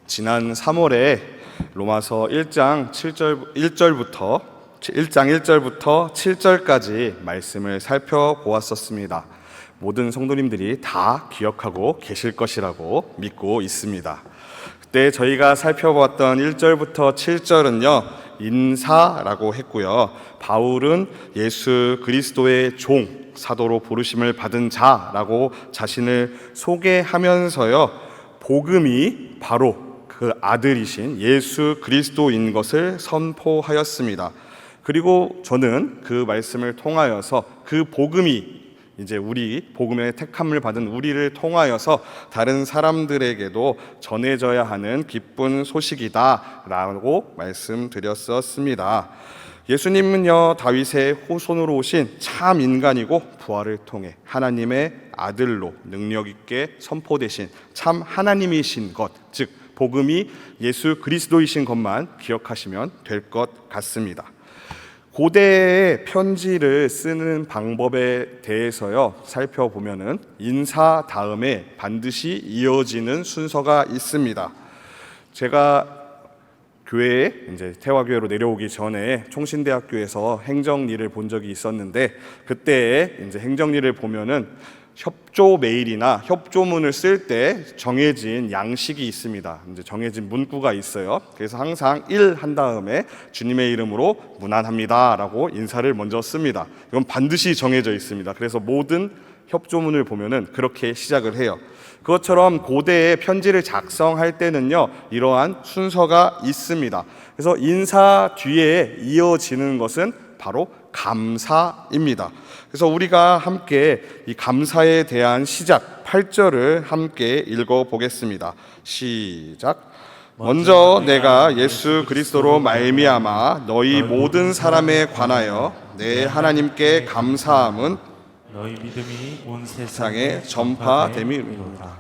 지난 3월에 로마서 1장 1절부터 7절까지 말씀을 살펴보았었습니다. 모든 성도님들이 다 기억하고 계실 것이라고 믿고 있습니다. 그때 저희가 살펴보았던 1절부터 7절은요, 인사라고 했고요. 바울은 예수 그리스도의 종, 사도로 부르심을 받은 자라고 자신을 소개하면서요, 복음이 바로 그 아들이신 예수 그리스도인 것을 선포하였습니다. 그리고 저는 그 말씀을 통하여서 그 복음이 이제 우리 복음의 택함을 받은 우리를 통하여서 다른 사람들에게도 전해져야 하는 기쁜 소식이다라고 말씀드렸었습니다. 예수님은요, 다윗의 후손으로 오신 참 인간이고 부활을 통해 하나님의 아들로 능력 있게 선포되신 참 하나님이신 것, 즉 복음이 예수 그리스도이신 것만 기억하시면 될 것 같습니다. 고대의 편지를 쓰는 방법에 대해서요, 살펴보면은 인사 다음에 반드시 이어지는 순서가 있습니다. 제가 교회에 이제 태화교회로 내려오기 전에 총신대학교에서 행정일을 본 적이 있었는데, 그때 이제 행정일을 보면은 협조 메일이나 협조문을 쓸 때 정해진 양식이 있습니다. 이제 정해진 문구가 있어요. 그래서 항상 1 한 다음에 주님의 이름으로 문안합니다라고 인사를 먼저 씁니다. 이건 반드시 정해져 있습니다. 그래서 모든 협조문을 보면은 그렇게 시작을 해요. 그것처럼 고대의 편지를 작성할 때는요, 이러한 순서가 있습니다. 그래서 인사 뒤에 이어지는 것은 바로 감사입니다. 그래서 우리가 함께 이 감사에 대한 시작 8절을 함께 읽어보겠습니다. 시작. 먼저 내가 예수 그리스도로 말미암아 너희 모든 사람에 관하여 내 하나님께 감사함은 너희 믿음이 온 세상에 전파됨이로다.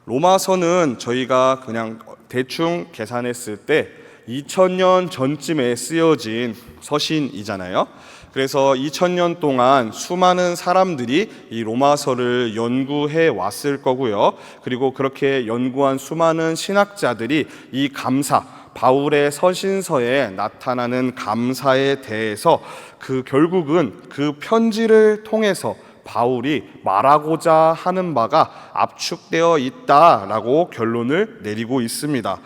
로마서는 저희가 그냥 대충 계산했을 때 2000년 전쯤에 쓰여진 서신이잖아요. 그래서 2000년 동안 수많은 사람들이 이 로마서를 연구해 왔을 거고요. 그리고 그렇게 연구한 수많은 신학자들이 이 감사, 바울의 서신서에 나타나는 감사에 대해서 결국은 그 편지를 통해서 바울이 말하고자 하는 바가 압축되어 있다라고 결론을 내리고 있습니다.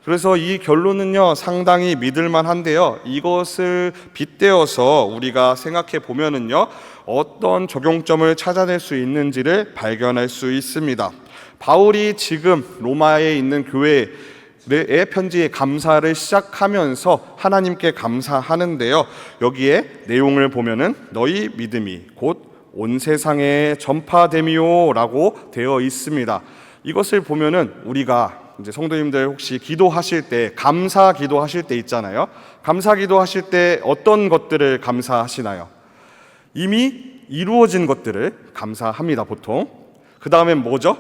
그래서 이 결론은요, 상당히 믿을만한데요, 이것을 빗대어서 우리가 생각해 보면은요, 어떤 적용점을 찾아낼 수 있는지를 발견할 수 있습니다. 바울이 지금 로마에 있는 교회의 편지의 감사를 시작하면서 하나님께 감사하는데요, 여기에 내용을 보면은 너희 믿음이 곧 온 세상에 전파됨이요 라고 되어 있습니다. 이것을 보면은 우리가 이제 성도님들 혹시 기도하실 때, 감사 기도하실 때 있잖아요. 감사 기도하실 때 어떤 것들을 감사하시나요? 이미 이루어진 것들을 감사합니다, 보통. 그 다음엔 뭐죠?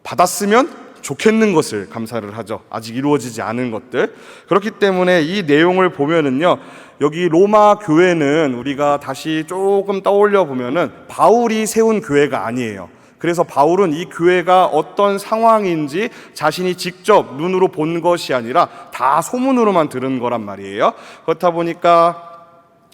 받았으면 좋겠는 것을 감사를 하죠. 아직 이루어지지 않은 것들. 그렇기 때문에 이 내용을 보면은요, 여기 로마 교회는 우리가 다시 조금 떠올려 보면은 바울이 세운 교회가 아니에요. 그래서 바울은 이 교회가 어떤 상황인지 자신이 직접 눈으로 본 것이 아니라 다 소문으로만 들은 거란 말이에요. 그렇다 보니까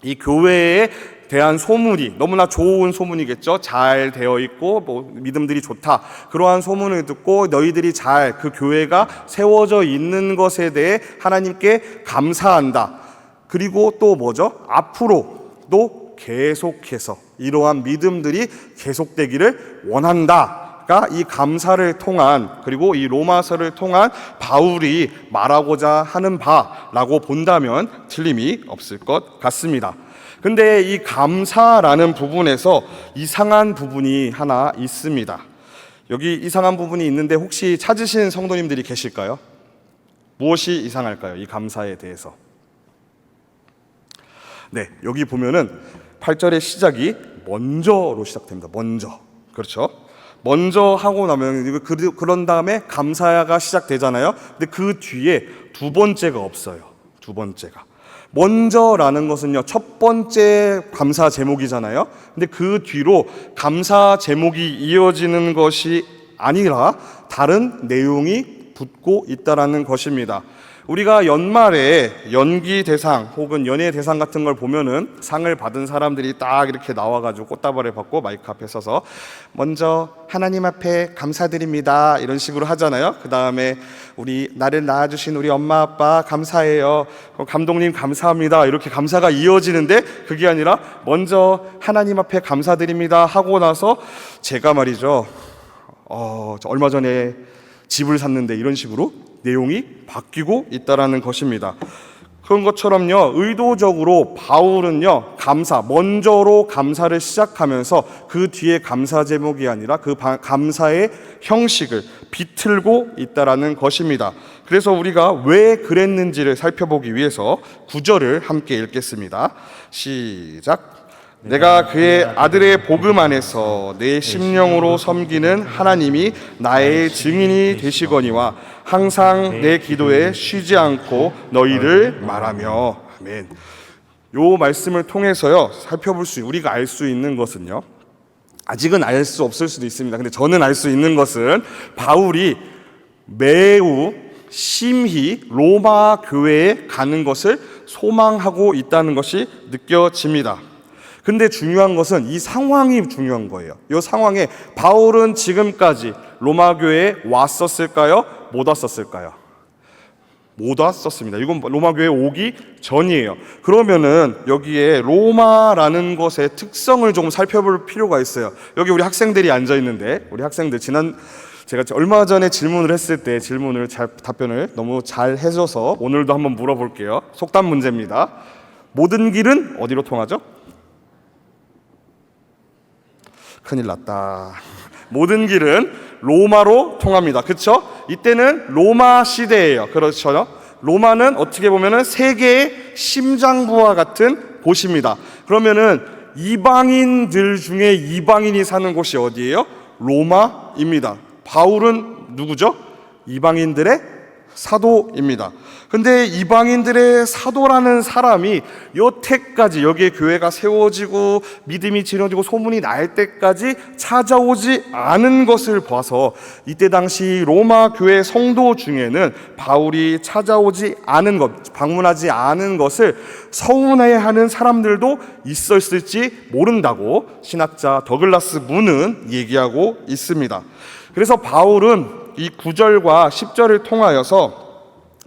이 교회에 대한 소문이 너무나 좋은 소문이겠죠. 잘 되어 있고 믿음들이 좋다, 그러한 소문을 듣고 너희들이 잘 그 교회가 세워져 있는 것에 대해 하나님께 감사한다. 그리고 또 뭐죠? 앞으로도 계속해서 이러한 믿음들이 계속되기를 원한다가 이 감사를 통한, 그리고 이 로마서를 통한 바울이 말하고자 하는 바라고 본다면 틀림이 없을 것 같습니다. 근데 이 감사라는 부분에서 이상한 부분이 하나 있습니다. 여기 이상한 부분이 있는데 혹시 찾으신 성도님들이 계실까요? 무엇이 이상할까요? 이 감사에 대해서. 여기 보면은 8절의 시작이 먼저로 시작됩니다. 먼저. 그렇죠? 먼저 하고 나면 그런 다음에 감사가 시작되잖아요. 근데 그 뒤에 두 번째가 없어요. 두 번째가. 먼저라는 것은요, 첫 번째 감사 제목이잖아요. 근데 그 뒤로 감사 제목이 이어지는 것이 아니라 다른 내용이 붙고 있다라는 것입니다. 우리가 연말에 연기 대상 혹은 연예 대상 같은 걸 보면은 상을 받은 사람들이 딱 이렇게 나와가지고 꽃다발을 받고 마이크 앞에 서서 먼저 하나님 앞에 감사드립니다 이런 식으로 하잖아요. 그 다음에 우리 나를 낳아주신 우리 엄마 아빠 감사해요, 감독님 감사합니다, 이렇게 감사가 이어지는데 그게 아니라 먼저 하나님 앞에 감사드립니다 하고 나서 제가 말이죠, 저 얼마 전에 집을 샀는데 이런 식으로 내용이 바뀌고 있다라는 것입니다. 그런 것처럼요, 의도적으로 바울은요, 먼저로 감사를 시작하면서 그 뒤에 감사 제목이 아니라 그 감사의 형식을 비틀고 있다라는 것입니다. 그래서 우리가 왜 그랬는지를 살펴보기 위해서 9절을 함께 읽겠습니다. 시작. 내가 그의 아들의 복음 안에서 내 심령으로 섬기는 하나님이 나의 증인이 되시거니와 항상 내 기도에 쉬지 않고 너희를 말하며. 아멘. 요 말씀을 통해서요, 우리가 알 수 있는 것은요, 아직은 알 수 없을 수도 있습니다. 근데 저는 알 수 있는 것은 바울이 매우 심히 로마 교회에 가는 것을 소망하고 있다는 것이 느껴집니다. 근데 중요한 것은 이 상황이 중요한 거예요. 이 상황에 바울은 지금까지 로마 교회에 왔었을까요? 못 왔었을까요? 못 왔었습니다. 이건 로마 교회에 오기 전이에요. 그러면은 여기에 로마라는 것의 특성을 조금 살펴볼 필요가 있어요. 여기 우리 학생들이 앉아 있는데, 우리 학생들 제가 얼마 전에 질문을 했을 때 답변을 너무 잘 해줘서 오늘도 한번 물어볼게요. 속담 문제입니다. 모든 길은 어디로 통하죠? 큰일 났다. 모든 길은 로마로 통합니다. 그렇죠? 이때는 로마 시대예요. 그렇죠? 로마는 어떻게 보면은 세계의 심장부와 같은 곳입니다. 그러면은 이방인들 중에 이방인이 사는 곳이 어디예요? 로마입니다. 바울은 누구죠? 이방인들의 사도입니다. 근데 이방인들의 사도라는 사람이 여태까지 여기에 교회가 세워지고 믿음이 지어지고 소문이 날 때까지 찾아오지 않은 것을 봐서 이때 당시 로마 교회 성도 중에는 바울이 찾아오지 않은 것, 방문하지 않은 것을 서운해하는 사람들도 있었을지 모른다고 신학자 더글라스 문은 얘기하고 있습니다. 그래서 바울은 이 9절과 10절을 통하여서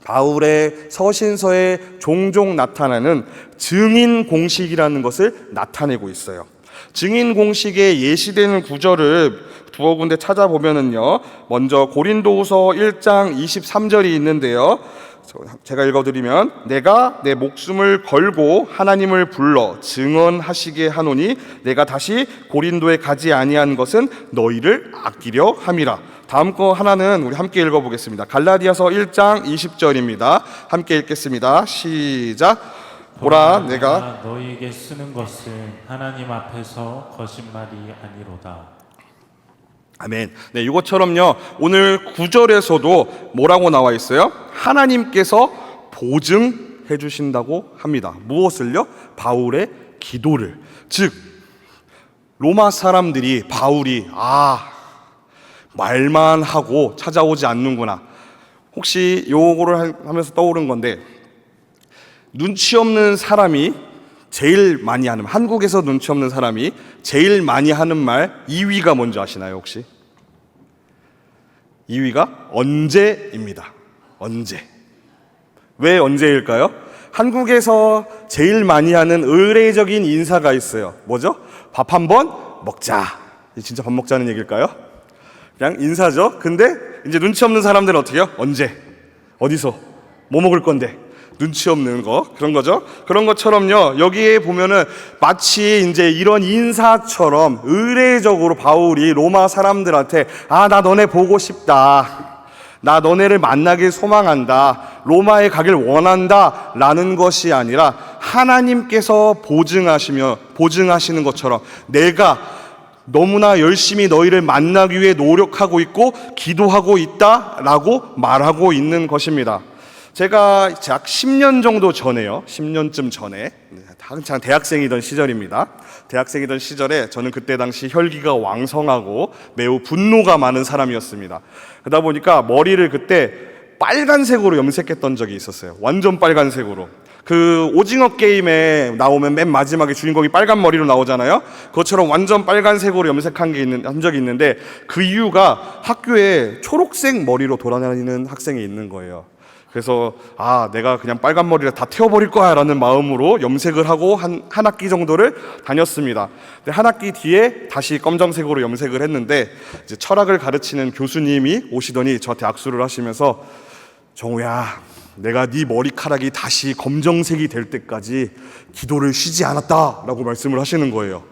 바울의 서신서에 종종 나타나는 증인 공식이라는 것을 나타내고 있어요. 증인 공식에 예시되는 구절을 두어 군데 찾아보면은요, 먼저 고린도후서 1장 23절이 있는데요, 제가 읽어드리면, 내가 내 목숨을 걸고 하나님을 불러 증언하시게 하노니 내가 다시 고린도에 가지 아니한 것은 너희를 아끼려 함이라. 다음 거 하나는 우리 함께 읽어보겠습니다. 갈라디아서 1장 20절입니다. 함께 읽겠습니다. 시작. 보라 내가 너희에게 쓰는 것은 하나님 앞에서 거짓말이 아니로다. 아멘. 네, 이것처럼요, 오늘 9절에서도 뭐라고 나와 있어요? 하나님께서 보증해 주신다고 합니다. 무엇을요? 바울의 기도를. 즉 로마 사람들이 바울이 말만 하고 찾아오지 않는구나. 혹시 요거를 하면서 떠오른 건데, 눈치 없는 사람이 제일 많이 하는, 한국에서 눈치 없는 사람이 제일 많이 하는 말 2위가 뭔지 아시나요 혹시? 2위가 언제입니다. 언제. 왜 언제일까요? 한국에서 제일 많이 하는 의례적인 인사가 있어요. 뭐죠? 밥 한번 먹자. 진짜 밥 먹자는 얘기일까요? 그냥 인사죠. 근데 이제 눈치 없는 사람들은 어떻게 해요? 언제? 어디서? 뭐 먹을 건데? 눈치 없는 거, 그런 거죠. 그런 것처럼요, 여기에 보면은 마치 이제 이런 인사처럼 의례적으로 바울이 로마 사람들한테 나 너네 보고 싶다, 나 너네를 만나길 소망한다, 로마에 가길 원한다 라는 것이 아니라 하나님께서 보증하시는 것처럼 내가 너무나 열심히 너희를 만나기 위해 노력하고 있고 기도하고 있다라고 말하고 있는 것입니다. 제가 약 10년 정도 전에요, 10년쯤 전에, 한창 대학생이던 시절입니다. 대학생이던 시절에 저는 그때 당시 혈기가 왕성하고 매우 분노가 많은 사람이었습니다. 그러다 보니까 머리를 그때 빨간색으로 염색했던 적이 있었어요. 완전 빨간색으로. 그 오징어 게임에 나오면 맨 마지막에 주인공이 빨간 머리로 나오잖아요. 그것처럼 완전 빨간색으로 한 적이 있는데, 그 이유가 학교에 초록색 머리로 돌아다니는 학생이 있는 거예요. 그래서 내가 그냥 빨간 머리를 다 태워버릴 거야 라는 마음으로 염색을 하고 한 학기 정도를 다녔습니다. 근데 한 학기 뒤에 다시 검정색으로 염색을 했는데, 이제 철학을 가르치는 교수님이 오시더니 저한테 악수를 하시면서, 정우야, 내가 네 머리카락이 다시 검정색이 될 때까지 기도를 쉬지 않았다 라고 말씀을 하시는 거예요.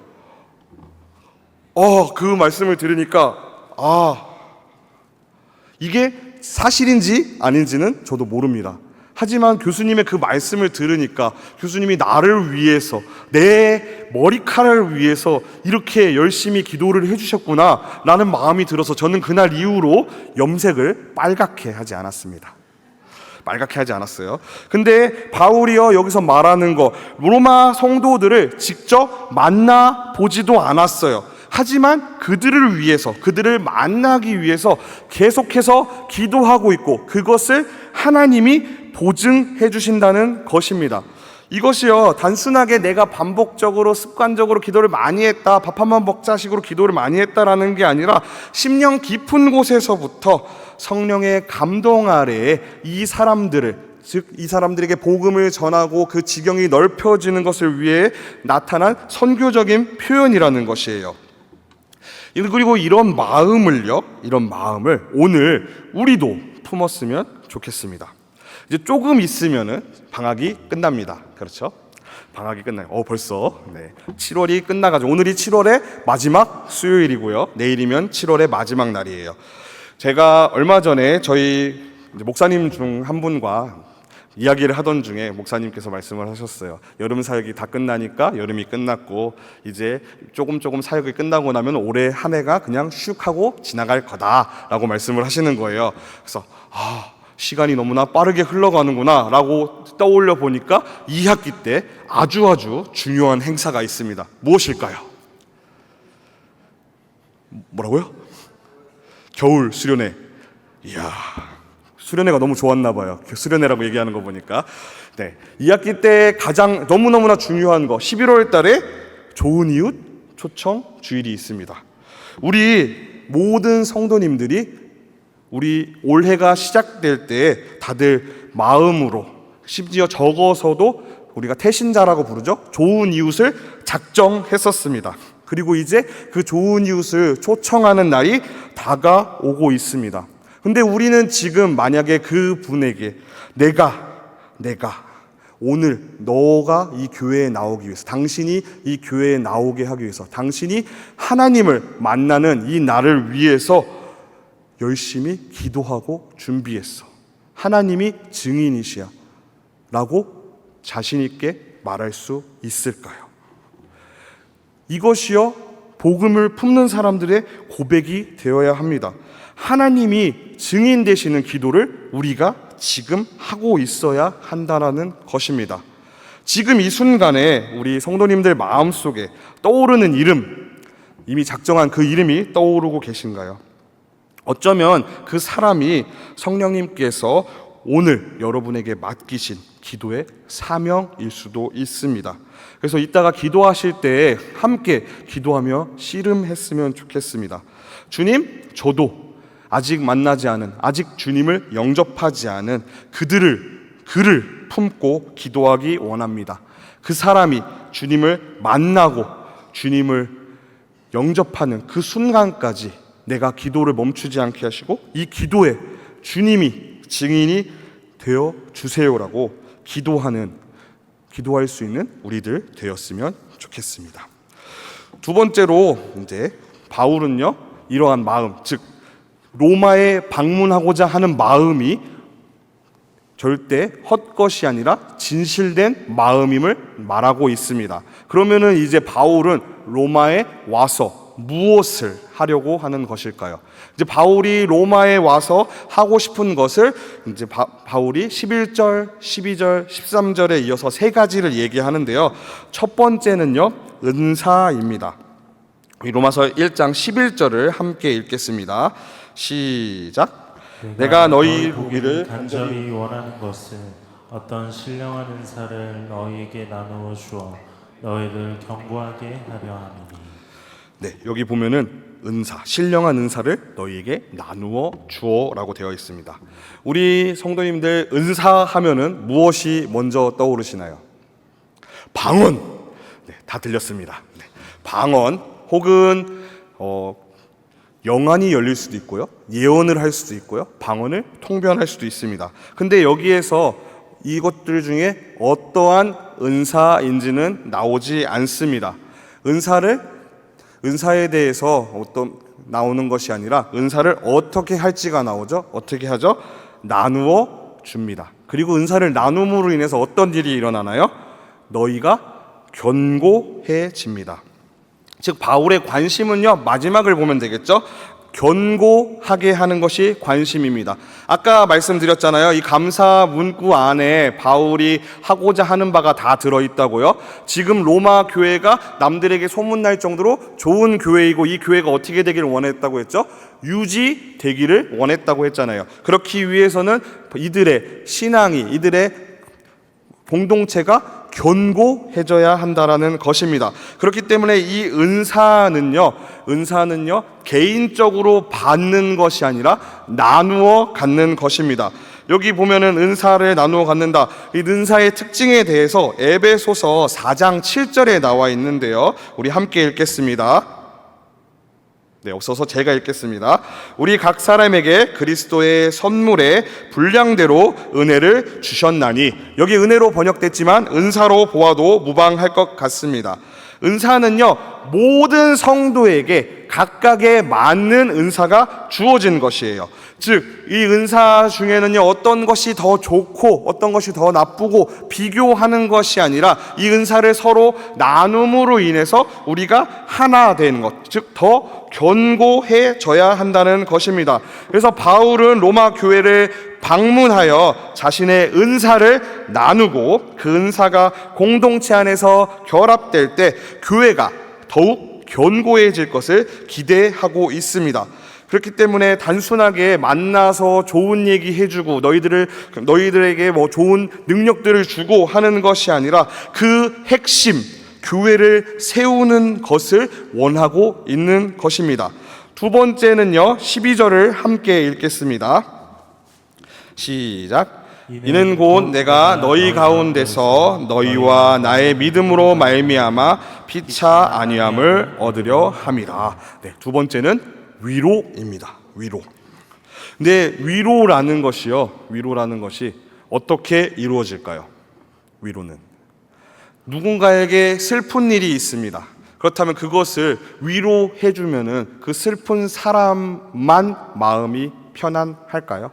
그 말씀을 들으니까 이게 사실인지 아닌지는 저도 모릅니다. 하지만 교수님의 그 말씀을 들으니까 교수님이 나를 위해서, 내 머리카락을 위해서 이렇게 열심히 기도를 해주셨구나 라는 마음이 들어서 저는 그날 이후로 염색을 빨갛게 하지 않았습니다. 빨갛게 하지 않았어요. 근데 바울이요, 여기서 말하는 거, 로마 성도들을 직접 만나 보지도 않았어요. 하지만 그들을 위해서, 그들을 만나기 위해서 계속해서 기도하고 있고, 그것을 하나님이 보증해 주신다는 것입니다. 이것이요, 단순하게 내가 반복적으로 습관적으로 기도를 많이 했다, 밥 한 번 먹자식으로 기도를 많이 했다라는 게 아니라 심령 깊은 곳에서부터 성령의 감동 아래에 이 사람들을, 즉 이 사람들에게 복음을 전하고 그 지경이 넓혀지는 것을 위해 나타난 선교적인 표현이라는 것이에요. 그리고 이런 마음을 오늘 우리도 품었으면 좋겠습니다. 이제 조금 있으면은 방학이 끝납니다. 그렇죠? 방학이 끝나요. 벌써 7월이 끝나가지고, 오늘이 7월의 마지막 수요일이고요. 내일이면 7월의 마지막 날이에요. 제가 얼마 전에 저희 목사님 중 한 분과 이야기를 하던 중에 목사님께서 말씀을 하셨어요. 여름 사역이 다 끝나니까 여름이 끝났고 이제 조금 사역이 끝나고 나면 올해 한 해가 그냥 슉 하고 지나갈 거다라고 말씀을 하시는 거예요. 그래서 시간이 너무나 빠르게 흘러가는구나 라고 떠올려 보니까 2학기 때 아주 중요한 행사가 있습니다. 무엇일까요? 뭐라고요? 겨울 수련회. 이야, 수련회가 너무 좋았나 봐요. 수련회라고 얘기하는 거 보니까. 2학기 때 가장 너무너무나 중요한 거, 11월 달에 좋은 이웃 초청 주일이 있습니다. 우리 모든 성도님들이 우리 올해가 시작될 때 다들 마음으로, 심지어 적어서도 우리가 태신자라고 부르죠, 좋은 이웃을 작정했었습니다. 그리고 이제 그 좋은 이웃을 초청하는 날이 다가오고 있습니다. 근데 우리는 지금 만약에 그 분에게 내가 오늘 너가 이 교회에 나오기 위해서, 당신이 이 교회에 나오게 하기 위해서, 당신이 하나님을 만나는 이 날을 위해서 열심히 기도하고 준비했어, 하나님이 증인이시야 라고 자신 있게 말할 수 있을까요? 이것이요, 복음을 품는 사람들의 고백이 되어야 합니다. 하나님이 증인 되시는 기도를 우리가 지금 하고 있어야 한다는 것입니다. 지금 이 순간에 우리 성도님들 마음속에 떠오르는 이름, 이미 작정한 그 이름이 떠오르고 계신가요? 어쩌면 그 사람이 성령님께서 오늘 여러분에게 맡기신 기도의 사명일 수도 있습니다. 그래서 이따가 기도하실 때 함께 기도하며 씨름했으면 좋겠습니다. 주님, 저도 아직 만나지 않은, 아직 주님을 영접하지 않은 그를 품고 기도하기 원합니다. 그 사람이 주님을 만나고 주님을 영접하는 그 순간까지 내가 기도를 멈추지 않게 하시고 이 기도에 주님이 증인이 되어 주세요라고 기도할 수 있는 우리들 되었으면 좋겠습니다. 두 번째로 이제 바울은요, 이러한 마음, 즉 로마에 방문하고자 하는 마음이 절대 헛것이 아니라 진실된 마음임을 말하고 있습니다. 그러면은 이제 바울은 로마에 와서 무엇을 하려고 하는 것일까요? 이제 바울이 로마에 와서 하고 싶은 것을 이제 바울이 11절, 12절, 13절에 이어서 세 가지를 얘기하는데요. 첫 번째는요, 은사입니다. 로마서 1장 11절을 함께 읽겠습니다. 시작. 내가 너희 보기를 간절히 원하는 것은 어떤 신령한 은사를 너희에게 나누어 주어 너희를 견고하게 하려 함이니. 네, 여기 보면은 은사, 신령한 은사를 너희에게 나누어 주어라고 되어 있습니다. 우리 성도님들 은사하면은 무엇이 먼저 떠오르시나요? 방언. 네, 다 들렸습니다. 네, 방언 혹은 영안이 열릴 수도 있고요, 예언을 할 수도 있고요, 방언을 통변할 수도 있습니다. 근데 여기에서 이것들 중에 어떠한 은사인지는 나오지 않습니다. 은사에 대해서 나오는 것이 아니라 은사를 어떻게 할지가 나오죠. 어떻게 하죠? 나누어 줍니다. 그리고 은사를 나눔으로 인해서 어떤 일이 일어나나요? 너희가 견고해집니다. 즉 바울의 관심은요, 마지막을 보면 되겠죠. 견고하게 하는 것이 관심입니다. 아까 말씀드렸잖아요. 이 감사 문구 안에 바울이 하고자 하는 바가 다 들어있다고요. 지금 로마 교회가 남들에게 소문날 정도로 좋은 교회이고, 이 교회가 어떻게 되기를 원했다고 했죠? 유지되기를 원했다고 했잖아요. 그렇기 위해서는 이들의 신앙이, 이들의 공동체가 견고해져야 한다라는 것입니다. 그렇기 때문에 이 은사는요 개인적으로 받는 것이 아니라 나누어 갖는 것입니다. 여기 보면은 은사를 나누어 갖는다, 이 은사의 특징에 대해서 에베소서 4장 7절에 나와 있는데요, 우리 함께 읽겠습니다. 네, 없어서 제가 읽겠습니다. 우리 각 사람에게 그리스도의 선물의 분량대로 은혜를 주셨나니, 여기 은혜로 번역됐지만 은사로 보아도 무방할 것 같습니다. 은사는요, 모든 성도에게 각각에 맞는 은사가 주어진 것이에요. 즉, 이 은사 중에는요, 어떤 것이 더 좋고 어떤 것이 더 나쁘고 비교하는 것이 아니라 이 은사를 서로 나눔으로 인해서 우리가 하나 되는 것, 즉 더 견고해져야 한다는 것입니다. 그래서 바울은 로마 교회를 방문하여 자신의 은사를 나누고 그 은사가 공동체 안에서 결합될 때 교회가 더욱 견고해질 것을 기대하고 있습니다. 그렇기 때문에 단순하게 만나서 좋은 얘기 해주고 너희들에게 뭐 좋은 능력들을 주고 하는 것이 아니라 그 핵심, 교회를 세우는 것을 원하고 있는 것입니다. 두 번째는요, 12절을 함께 읽겠습니다. 시작. 이는 곧 내가 너희 가운데서 너희와 나의 믿음으로 말미암아 피차 아니함을 얻으려 함이라. 네, 두 번째는 위로입니다. 위로. 근데 위로라는 것이 어떻게 이루어질까요? 위로는 누군가에게 슬픈 일이 있습니다. 그렇다면 그것을 위로해 주면은 그 슬픈 사람만 마음이 편안할까요?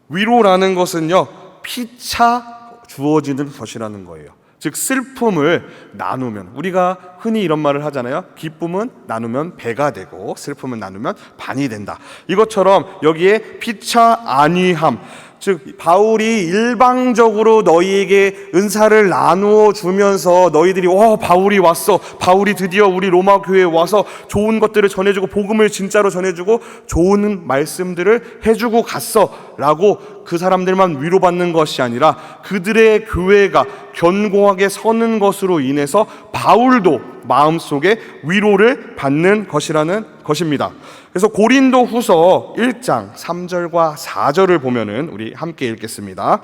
위로라는 것은요, 피차 주어지는 것이라는 거예요. 즉 슬픔을 나누면, 우리가 흔히 이런 말을 하잖아요. 기쁨은 나누면 배가 되고 슬픔은 나누면 반이 된다. 이것처럼 여기에 피차 안위함, 즉 바울이 일방적으로 너희에게 은사를 나누어 주면서 너희들이 바울이 왔어, 바울이 드디어 우리 로마 교회에 와서 좋은 것들을 전해주고 복음을 진짜로 전해주고 좋은 말씀들을 해주고 갔어 라고 그 사람들만 위로받는 것이 아니라 그들의 교회가 견고하게 서는 것으로 인해서 바울도 마음속에 위로를 받는 것이라는 것입니다. 그래서 고린도 후서 1장 3절과 4절을 보면은 우리 함께 읽겠습니다.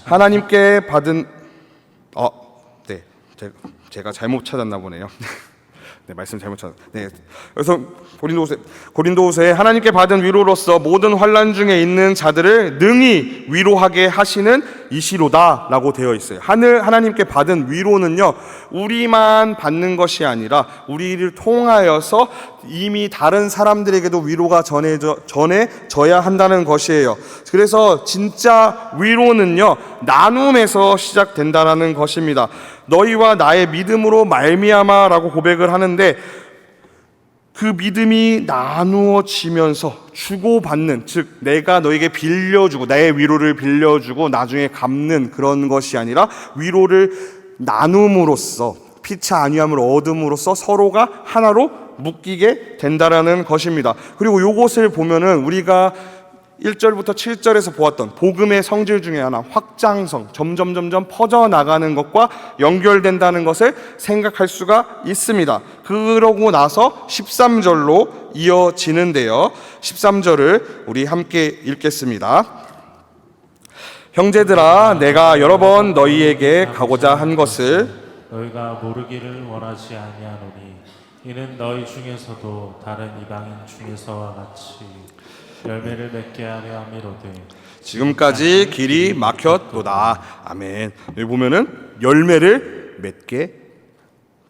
하나님께 받은 네, 제가 잘못 찾았나 보네요. 네, 말씀 잘못 찾았. 네, 그래서 고린도후서에 하나님께 받은 위로로서 모든 환난 중에 있는 자들을 능히 위로하게 하시는 이시로다라고 되어 있어요. 하나님께 받은 위로는요, 우리만 받는 것이 아니라 우리를 통하여서 이미 다른 사람들에게도 위로가 전해져야 한다는 것이에요. 그래서 진짜 위로는요, 나눔에서 시작된다라는 것입니다. 너희와 나의 믿음으로 말미암아라고 고백을 하는데, 그 믿음이 나누어지면서 주고받는, 즉 내가 너에게 빌려주고 나의 위로를 빌려주고 나중에 갚는 그런 것이 아니라 위로를 나눔으로써, 피차 안위함을 얻음으로써 서로가 하나로 묶이게 된다라는 것입니다. 그리고 이것을 보면은 우리가 1절부터 7절에서 보았던 복음의 성질 중에 하나, 확장성, 점점 퍼져나가는 것과 연결된다는 것을 생각할 수가 있습니다. 그러고 나서 13절로 이어지는데요, 13절을 우리 함께 읽겠습니다. 형제들아, 내가 여러 번 너희에게 가고자 한 것을 너희가 모르기를 원하지 아니하노니 이는 너희 중에서도 다른 이방인 중에서와 같이 열매를 맺게 하려 함이로되 지금까지 길이 막혔도다. 아멘. 여기 보면은 열매를 맺게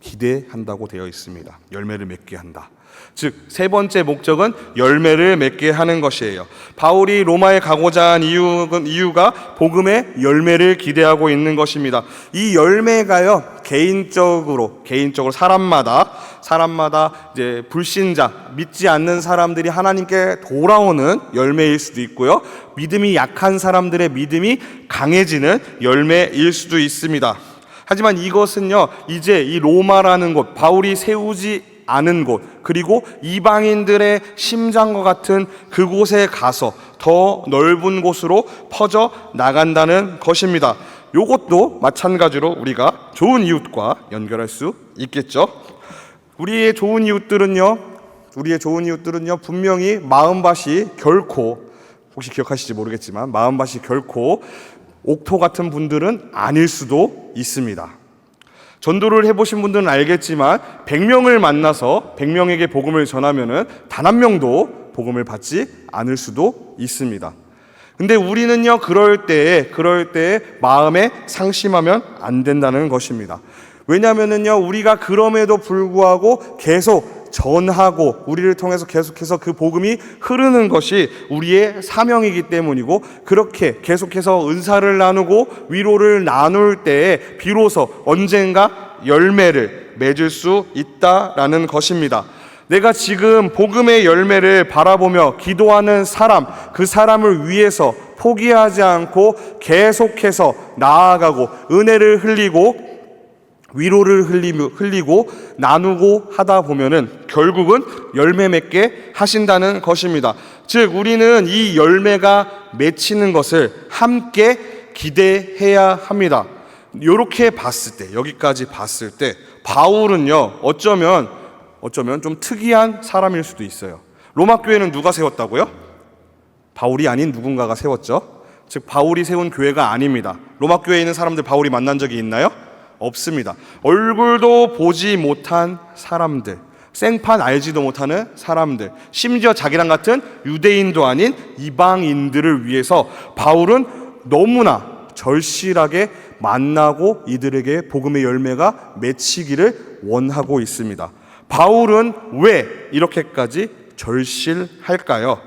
기대한다고 되어 있습니다. 열매를 맺게 한다. 즉 세 번째 목적은 열매를 맺게 하는 것이에요. 바울이 로마에 가고자 한 이유가 복음의 열매를 기대하고 있는 것입니다. 이 열매가요, 개인적으로 사람마다 이제 불신자, 믿지 않는 사람들이 하나님께 돌아오는 열매일 수도 있고요, 믿음이 약한 사람들의 믿음이 강해지는 열매일 수도 있습니다. 하지만 이것은요, 이제 이 로마라는 곳, 바울이 세우지 않은 곳, 그리고 이방인들의 심장과 같은 그곳에 가서 더 넓은 곳으로 퍼져 나간다는 것입니다. 이것도 마찬가지로 우리가 좋은 이웃과 연결할 수 있겠죠. 우리의 좋은 이웃들은요 분명히 마음밭이 결코, 혹시 기억하실지 모르겠지만 마음밭이 결코 옥토 같은 분들은 아닐 수도 있습니다. 전도를 해보신 분들은 알겠지만 100명을 만나서 100명에게 복음을 전하면은 단 한 명도 복음을 받지 않을 수도 있습니다. 근데 우리는요, 그럴 때에 마음에 상심하면 안 된다는 것입니다. 왜냐하면은요, 우리가 그럼에도 불구하고 계속 전하고 우리를 통해서 계속해서 그 복음이 흐르는 것이 우리의 사명이기 때문이고, 그렇게 계속해서 은사를 나누고 위로를 나눌 때에 비로소 언젠가 열매를 맺을 수 있다라는 것입니다. 내가 지금 복음의 열매를 바라보며 기도하는 사람, 그 사람을 위해서 포기하지 않고 계속해서 나아가고 은혜를 흘리고 위로를 흘리고 나누고 하다 보면은 결국은 열매 맺게 하신다는 것입니다. 즉 우리는 이 열매가 맺히는 것을 함께 기대해야 합니다. 이렇게 봤을 때, 여기까지 봤을 때 바울은요, 어쩌면 좀 특이한 사람일 수도 있어요. 로마 교회는 누가 세웠다고요? 바울이 아닌 누군가가 세웠죠. 즉 바울이 세운 교회가 아닙니다. 로마 교회에 있는 사람들 바울이 만난 적이 있나요? 없습니다. 얼굴도 보지 못한 사람들, 생판 알지도 못하는 사람들, 심지어 자기랑 같은 유대인도 아닌 이방인들을 위해서 바울은 너무나 절실하게 만나고 이들에게 복음의 열매가 맺히기를 원하고 있습니다. 바울은 왜 이렇게까지 절실할까요?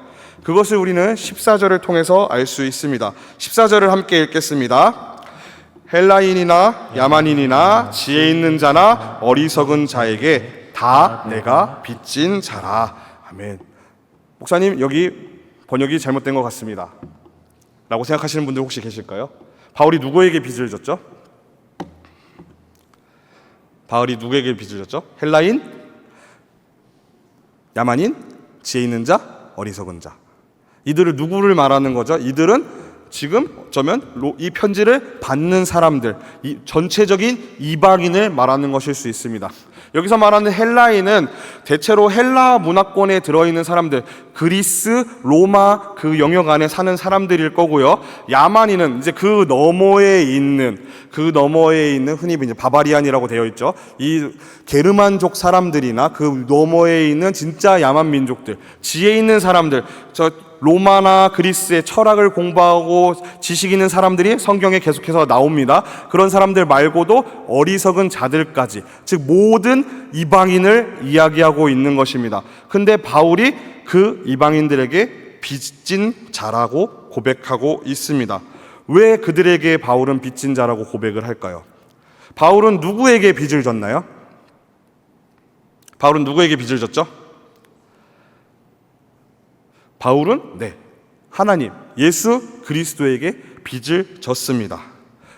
그것을 우리는 14절을 통해서 알 수 있습니다. 14절을 함께 읽겠습니다. 헬라인이나 야만인이나 지혜 있는 자나 어리석은 자에게 다 내가 빚진 자라. 아멘. 목사님, 여기 번역이 잘못된 것 같습니다 라고 생각하시는 분들 혹시 계실까요? 바울이 누구에게 빚을 졌죠? 바울이 누구에게 빚을 졌죠? 헬라인, 야만인, 지혜 있는 자, 어리석은 자. 이들을 누구를 말하는 거죠? 이들은 지금 어쩌면 이 편지를 받는 사람들, 이 전체적인 이방인을 말하는 것일 수 있습니다. 여기서 말하는 헬라인은 대체로 헬라 문화권에 들어있는 사람들, 그리스, 로마 그 영역 안에 사는 사람들일 거고요. 야만인은 이제 그 너머에 있는 흔히 이제 바바리안이라고 되어 있죠. 이 게르만족 사람들이나 그 너머에 있는 진짜 야만 민족들, 지혜 있는 사람들, 로마나 그리스의 철학을 공부하고 지식 있는 사람들이 성경에 계속해서 나옵니다. 그런 사람들 말고도 어리석은 자들까지, 즉 모든 이방인을 이야기하고 있는 것입니다. 근데 바울이 그 이방인들에게 빚진 자라고 고백하고 있습니다. 왜 그들에게 바울은 빚진 자라고 고백을 할까요? 바울은 누구에게 빚을 졌나요? 바울은 누구에게 빚을 졌죠? 바울은 하나님, 예수 그리스도에게 빚을 졌습니다.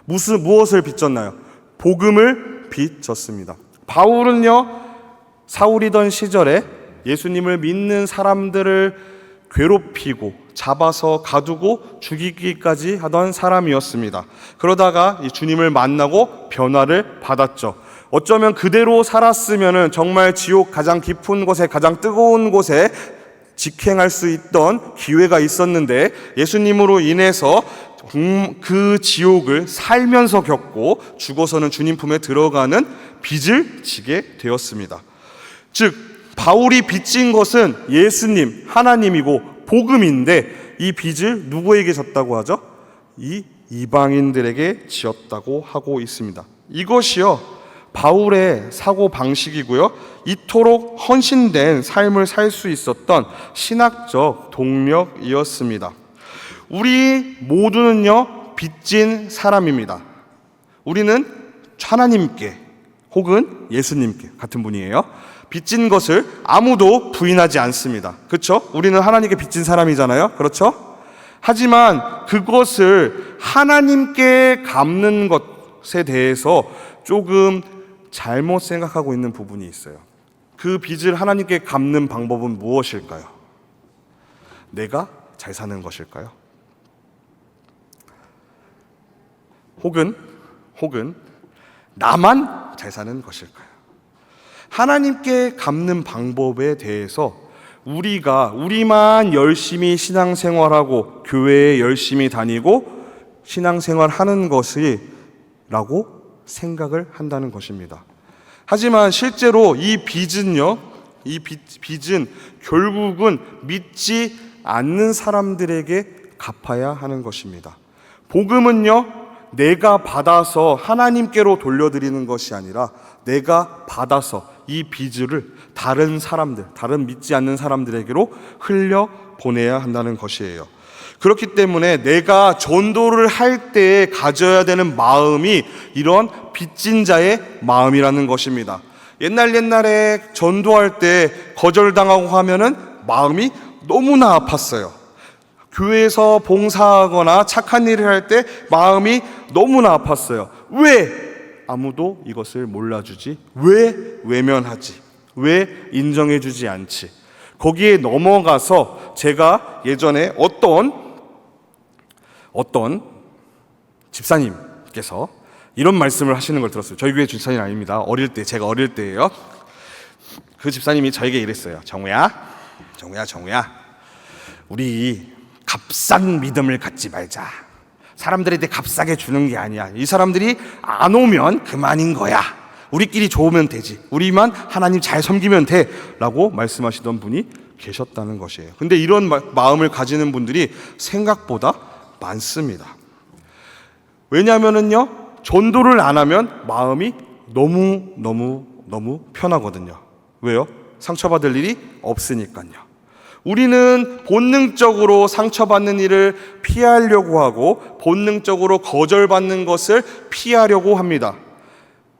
무엇을 빚졌나요? 복음을 빚졌습니다. 바울은요, 사울이던 시절에 예수님을 믿는 사람들을 괴롭히고 잡아서 가두고 죽이기까지 하던 사람이었습니다. 그러다가 이 주님을 만나고 변화를 받았죠. 어쩌면 그대로 살았으면 정말 지옥 가장 깊은 곳에, 가장 뜨거운 곳에 직행할 수 있던 기회가 있었는데, 예수님으로 인해서 그 지옥을 살면서 겪고 죽어서는 주님 품에 들어가는 빚을 지게 되었습니다. 즉 바울이 빚진 것은 예수님, 하나님이고 복음인데, 이 빚을 누구에게 졌다고 하죠? 이 이방인들에게 지었다고 하고 있습니다. 이것이요, 바울의 사고 방식이고요, 이토록 헌신된 삶을 살 수 있었던 신학적 동력이었습니다. 우리 모두는요, 빚진 사람입니다. 우리는 하나님께 혹은 예수님께 같은 분이에요. 빚진 것을 아무도 부인하지 않습니다. 그렇죠? 우리는 하나님께 빚진 사람이잖아요. 그렇죠? 하지만 그것을 하나님께 갚는 것에 대해서 조금 잘못 생각하고 있는 부분이 있어요. 그 빚을 하나님께 갚는 방법은 무엇일까요? 내가 잘 사는 것일까요? 혹은 나만 잘 사는 것일까요? 하나님께 갚는 방법에 대해서 우리만 열심히 신앙생활하고 교회에 열심히 다니고 신앙생활하는 것이라고 생각을 한다는 것입니다. 하지만 실제로 이 빚은 결국은 믿지 않는 사람들에게 갚아야 하는 것입니다. 복음은요, 내가 받아서 하나님께로 돌려드리는 것이 아니라 내가 받아서 이 빚을 다른 사람들, 다른 믿지 않는 사람들에게로 흘려 보내야 한다는 것이에요. 그렇기 때문에 내가 전도를 할 때 가져야 되는 마음이 이런 빚진 자의 마음이라는 것입니다. 옛날에 전도할 때 거절당하고 하면은 마음이 너무나 아팠어요. 교회에서 봉사하거나 착한 일을 할 때 마음이 너무나 아팠어요. 왜 아무도 이것을 몰라주지? 왜 외면하지? 왜 인정해주지 않지? 거기에 넘어가서 제가 예전에 어떤 집사님께서 이런 말씀을 하시는 걸 들었어요. 저희 교회 집사님 아닙니다. 제가 어릴 때예요. 그 집사님이 저에게 이랬어요. 정우야, 우리 값싼 믿음을 갖지 말자. 사람들한테 값싸게 주는 게 아니야. 이 사람들이 안 오면 그만인 거야. 우리끼리 좋으면 되지. 우리만 하나님 잘 섬기면 돼. 라고 말씀하시던 분이 계셨다는 것이에요. 근데 이런 마음을 가지는 분들이 생각보다 많습니다. 왜냐하면요, 전도를 안 하면 마음이 너무 편하거든요. 왜요? 상처받을 일이 없으니까요. 우리는 본능적으로 상처받는 일을 피하려고 하고 본능적으로 거절받는 것을 피하려고 합니다.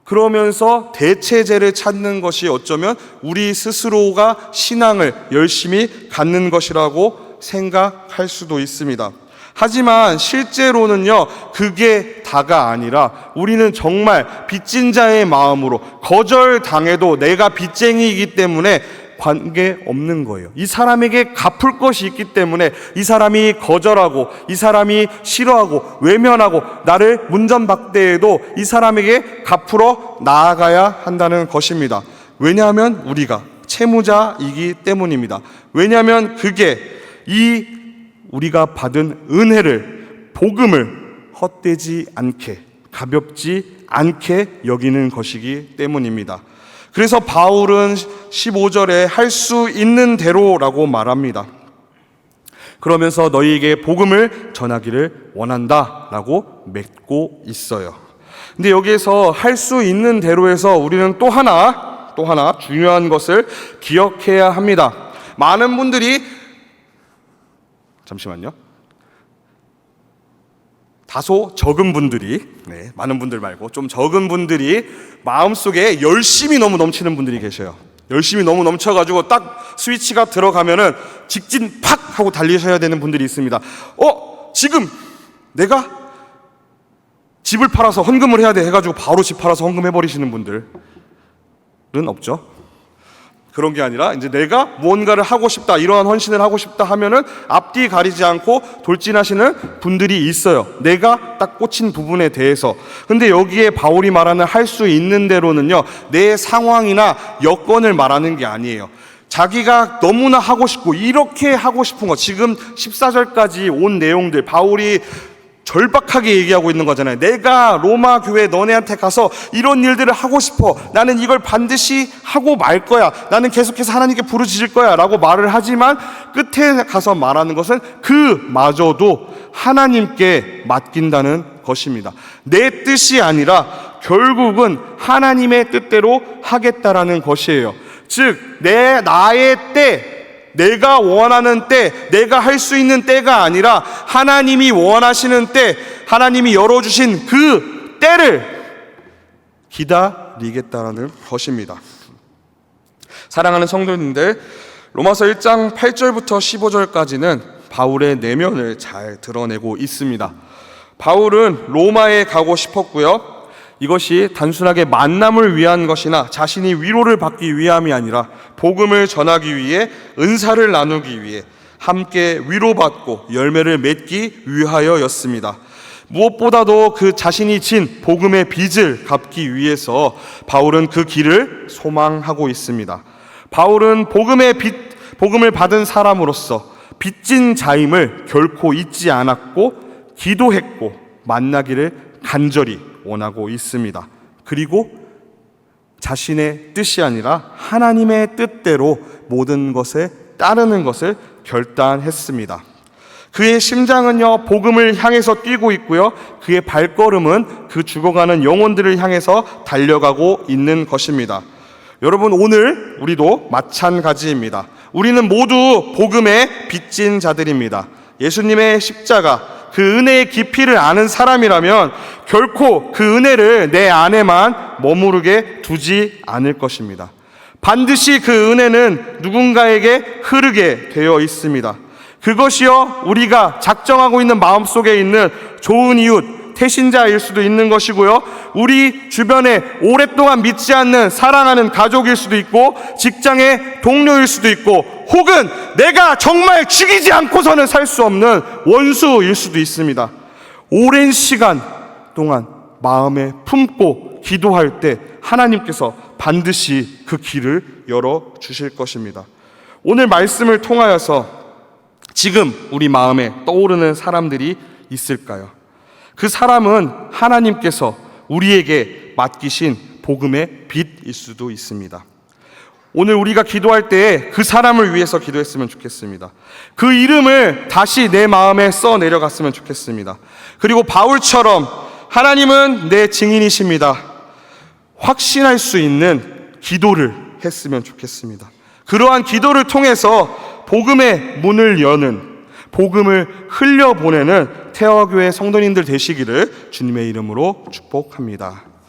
그러면서 대체제를 찾는 것이 어쩌면 우리 스스로가 신앙을 열심히 갖는 것이라고 생각할 수도 있습니다. 하지만 실제로는요, 그게 다가 아니라 우리는 정말 빚진 자의 마음으로 거절당해도 내가 빚쟁이이기 때문에 관계없는 거예요. 이 사람에게 갚을 것이 있기 때문에 이 사람이 거절하고 이 사람이 싫어하고 외면하고 나를 문전박대해도 이 사람에게 갚으러 나아가야 한다는 것입니다. 왜냐하면 우리가 채무자이기 때문입니다. 왜냐하면 그게 우리가 받은 은혜를, 복음을 헛되지 않게, 가볍지 않게 여기는 것이기 때문입니다. 그래서 바울은 15절에 할 수 있는 대로라고 말합니다. 그러면서 너희에게 복음을 전하기를 원한다라고 맺고 있어요. 근데 여기에서 할 수 있는 대로에서 우리는 또 하나 중요한 것을 기억해야 합니다. 많은 분들이 잠시만요. 다소 적은 분들이, 많은 분들 말고 좀 적은 분들이 마음속에 열심이 너무 넘치는 분들이 계셔요. 열심히 너무 넘쳐가지고 딱 스위치가 들어가면은 직진 팍 하고 달리셔야 되는 분들이 있습니다. 지금 내가 집을 팔아서 헌금을 해야 돼 해가지고 바로 집 팔아서 헌금해버리시는 분들은 없죠. 그런 게 아니라 이제 내가 무언가를 하고 싶다, 이러한 헌신을 하고 싶다 하면은 앞뒤 가리지 않고 돌진하시는 분들이 있어요. 내가 딱 꽂힌 부분에 대해서. 근데 여기에 바울이 말하는 할 수 있는 대로는요, 내 상황이나 여건을 말하는 게 아니에요. 자기가 너무나 하고 싶고 이렇게 하고 싶은 거, 지금 14절까지 온 내용들 바울이 절박하게 얘기하고 있는 거잖아요. 내가 로마 교회 너네한테 가서 이런 일들을 하고 싶어. 나는 이걸 반드시 하고 말 거야. 나는 계속해서 하나님께 부르짖을 거야 라고 말을 하지만 끝에 가서 말하는 것은 그마저도 하나님께 맡긴다는 것입니다. 내 뜻이 아니라 결국은 하나님의 뜻대로 하겠다라는 것이에요. 즉 나의 때, 내가 원하는 때, 내가 할 수 있는 때가 아니라 하나님이 원하시는 때, 하나님이 열어주신 그 때를 기다리겠다라는 것입니다. 사랑하는 성도님들, 로마서 1장 8절부터 15절까지는 바울의 내면을 잘 드러내고 있습니다. 바울은 로마에 가고 싶었고요. 이것이 단순하게 만남을 위한 것이나 자신이 위로를 받기 위함이 아니라 복음을 전하기 위해, 은사를 나누기 위해, 함께 위로받고 열매를 맺기 위하여였습니다. 무엇보다도 그 자신이 진 복음의 빚을 갚기 위해서 바울은 그 길을 소망하고 있습니다. 바울은 복음을 받은 사람으로서 빚진 자임을 결코 잊지 않았고 기도했고 만나기를 간절히 원하고 있습니다. 그리고 자신의 뜻이 아니라 하나님의 뜻대로 모든 것에 따르는 것을 결단했습니다. 그의 심장은요, 복음을 향해서 뛰고 있고요, 그의 발걸음은 그 죽어가는 영혼들을 향해서 달려가고 있는 것입니다. 여러분, 오늘 우리도 마찬가지입니다. 우리는 모두 복음에 빚진 자들입니다. 예수님의 십자가, 그 은혜의 깊이를 아는 사람이라면 결코 그 은혜를 내 안에만 머무르게 두지 않을 것입니다. 반드시 그 은혜는 누군가에게 흐르게 되어 있습니다. 그것이요, 우리가 작정하고 있는 마음속에 있는 좋은 이웃, 태신자일 수도 있는 것이고요, 우리 주변에 오랫동안 믿지 않는 사랑하는 가족일 수도 있고, 직장의 동료일 수도 있고, 혹은 내가 정말 죽이지 않고서는 살 수 없는 원수일 수도 있습니다. 오랜 시간 동안 마음에 품고 기도할 때 하나님께서 반드시 그 길을 열어주실 것입니다. 오늘 말씀을 통하여서 지금 우리 마음에 떠오르는 사람들이 있을까요? 그 사람은 하나님께서 우리에게 맡기신 복음의 빛일 수도 있습니다. 오늘 우리가 기도할 때 그 사람을 위해서 기도했으면 좋겠습니다. 그 이름을 다시 내 마음에 써 내려갔으면 좋겠습니다. 그리고 바울처럼 하나님은 내 증인이십니다, 확신할 수 있는 기도를 했으면 좋겠습니다. 그러한 기도를 통해서 복음의 문을 여는, 복음을 흘려보내는 태화교회 성도님들 되시기를 주님의 이름으로 축복합니다.